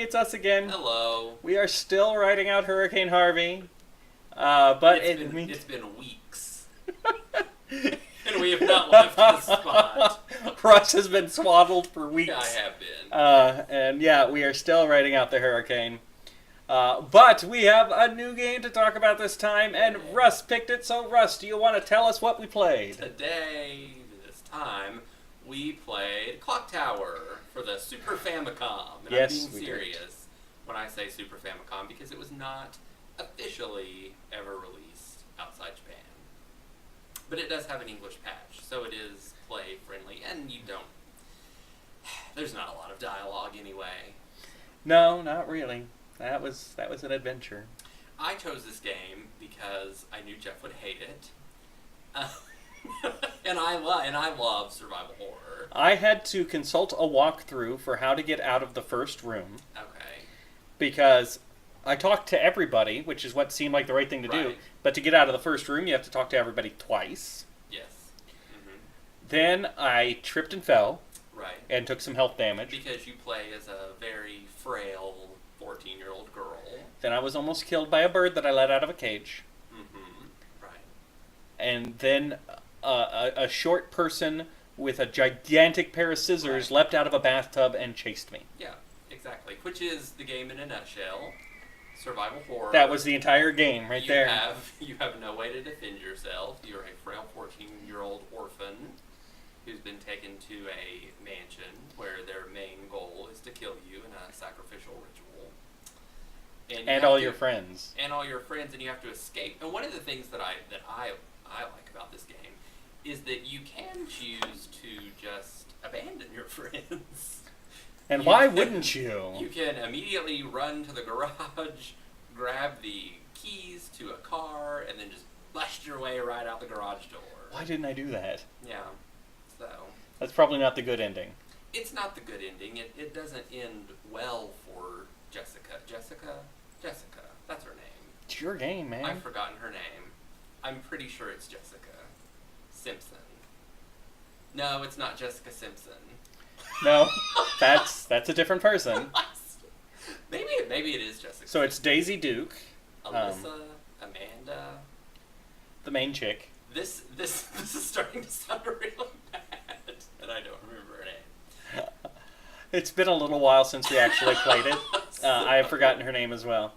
it's us again. Hello. We are still riding out Hurricane Harvey, but it's been weeks, and we have not left the spot. Russ has been swaddled for weeks. I have been. And yeah, we are still riding out the hurricane. But we have a new game to talk about this time, and Russ picked it. So, Russ, do you want to tell us what we played? This time, we played Clock Tower for the Super Famicom. And Yes, I'm being serious when I say Super Famicom because it was not officially ever released outside Japan. But it does have an English patch, so it is play friendly, and there's not a lot of dialogue anyway. No, not really. That was an adventure. I chose this game because I knew Jeff would hate it, and I love survival horror. I had to consult a walkthrough for how to get out of the first room. Okay. Because I talked to everybody, which is what seemed like the right thing to do. But to get out of the first room, you have to talk to everybody twice. Yes. Mm-hmm. Then I tripped and fell. Right. And took some health damage. Because you play as a very frail 14-year-old girl. Then I was almost killed by a bird that I let out of a cage. Mm-hmm. Right. And then a short person with a gigantic pair of scissors leapt out of a bathtub and chased me. Yeah, exactly. Which is the game in a nutshell. Survival horror. That was the entire game right there. You have no way to defend yourself. You're a frail 14-year-old orphan who's been taken to a mansion where their main goal is to kill you in a sacrificial ritual. And all your friends. And all your friends, and you have to escape. And one of the things that I like about this game is that you can choose to just abandon your friends. And why wouldn't you? You can immediately run to the garage, grab the keys to a car, and then just blast your way right out the garage door. Why didn't I do that? Yeah, so... That's probably not the good ending. It's not the good ending. It doesn't end well for Jessica. Jessica, that's her name. It's your game, man. I've forgotten her name. I'm pretty sure it's Jessica Simpson. No, it's not Jessica Simpson. No, that's a different person. Maybe it is Jessica. So it's Daisy Duke, Alyssa, Amanda, the main chick. This is starting to sound really bad, and I don't remember her name. It's been a little while since we actually played it. I have forgotten her name as well.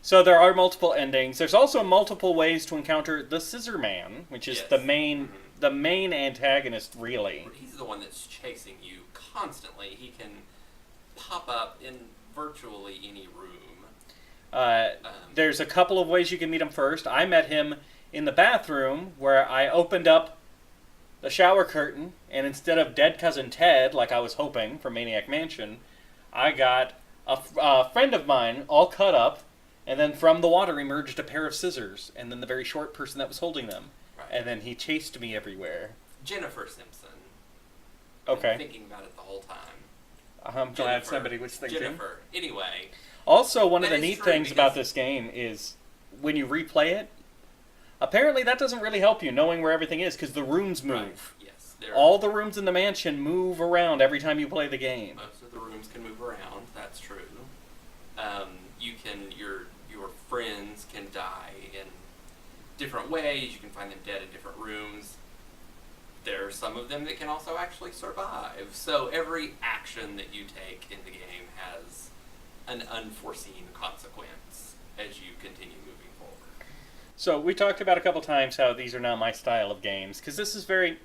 So there are multiple endings. There's also multiple ways to encounter the Scissor Man, which is the main antagonist, really. He's the one that's chasing you constantly. He can pop up in virtually any room. There's a couple of ways you can meet him first. I met him in the bathroom where I opened up the shower curtain, and instead of Dead Cousin Ted, like I was hoping for Maniac Mansion, I got a friend of mine all cut up, and then from the water emerged a pair of scissors, and then the very short person that was holding them. Right. And then he chased me everywhere. Jennifer Simpson. Okay. I've been thinking about it the whole time. I'm glad somebody was thinking. Jennifer. Anyway. Also, one of the neat things about this game is when you replay it, apparently that doesn't really help you knowing where everything is because the rooms move. Right. Yes. All the rooms in the mansion move around every time you play the game. Most of the rooms can move around. That's true. Your friends can die in different ways. You can find them dead in different rooms. There are some of them that can also actually survive. So every action that you take in the game has an unforeseen consequence as you continue moving forward. So we talked about a couple times how these are not my style of games, because this is very...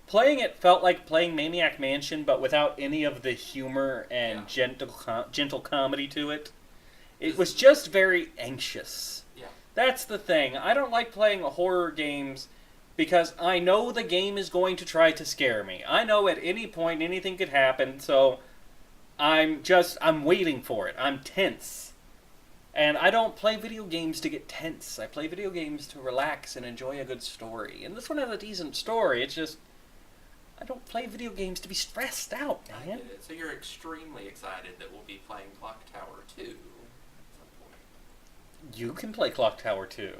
Playing it felt like playing Maniac Mansion, but without any of the humor and gentle comedy to it. It was just very anxious. Yeah. That's the thing. I don't like playing horror games because I know the game is going to try to scare me. I know at any point anything could happen, so I'm waiting for it. I'm tense. And I don't play video games to get tense. I play video games to relax and enjoy a good story. And this one has a decent story. It's just, I don't play video games to be stressed out, man. I get it. So you're extremely excited that we'll be playing Clock Tower 2 at some point. You can play Clock Tower 2.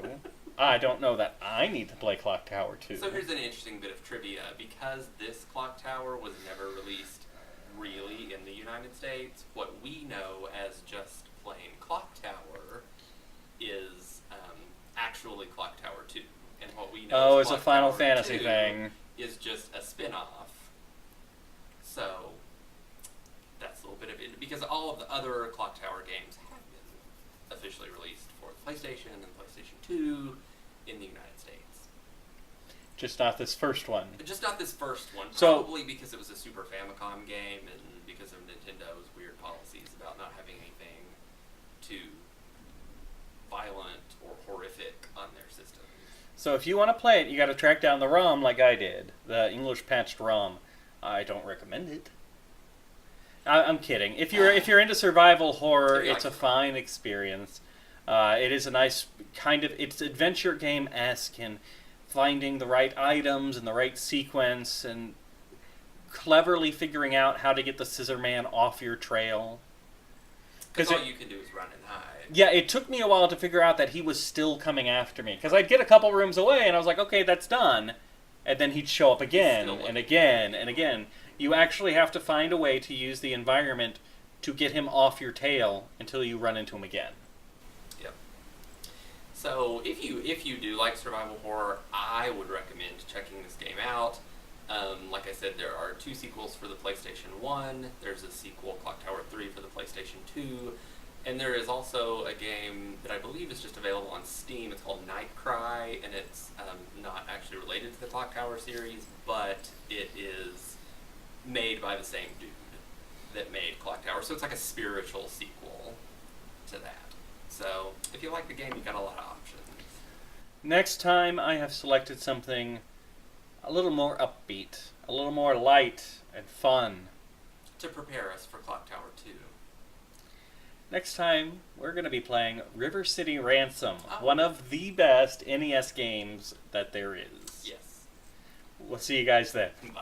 I don't know that I need to play Clock Tower 2. So here's an interesting bit of trivia. Because this Clock Tower was never released really in the United States. What we know as just plain Clock Tower is actually Clock Tower 2. And what we know as it's a Clock Final Tower Fantasy 2 thing. is just a spin-off. So that's a little bit of it, because all of the other Clock Tower games have been officially released for the PlayStation and PlayStation 2 in the United States. Just not this first one. Just not this first one. So- Probably because it was a Super Famicom game and because of Nintendo's weird policies about not having anything too violent or horrific on their system. So if you want to play it, you got to track down the ROM like I did, the English patched ROM. I don't recommend it. I'm kidding. If you're into survival horror, it's a fine experience. It is a nice kind of, it's adventure game-esque in finding the right items and the right sequence and cleverly figuring out how to get the Scissor Man off your trail. Because all you can do is run and hide. Yeah, it took me a while to figure out that he was still coming after me. Because I'd get a couple rooms away and I was like, okay, that's done. And then he'd show up again and again and again. You actually have to find a way to use the environment to get him off your tail until you run into him again. Yep. So if you do like survival horror, I would recommend checking this game out. Like I said, there are 2 sequels for the PlayStation 1. There's a sequel, Clock Tower 3, for the PlayStation 2. And there is also a game that I believe is just available on Steam. It's called Night Cry, and it's not actually related to the Clock Tower series, but it is made by the same dude that made Clock Tower. So it's like a spiritual sequel to that. So if you like the game, you got a lot of options. Next time, I have selected something a little more upbeat, a little more light and fun. To prepare us for Clock Tower 2. Next time, we're going to be playing River City Ransom, one of the best NES games that there is. Yes. We'll see you guys then. Bye.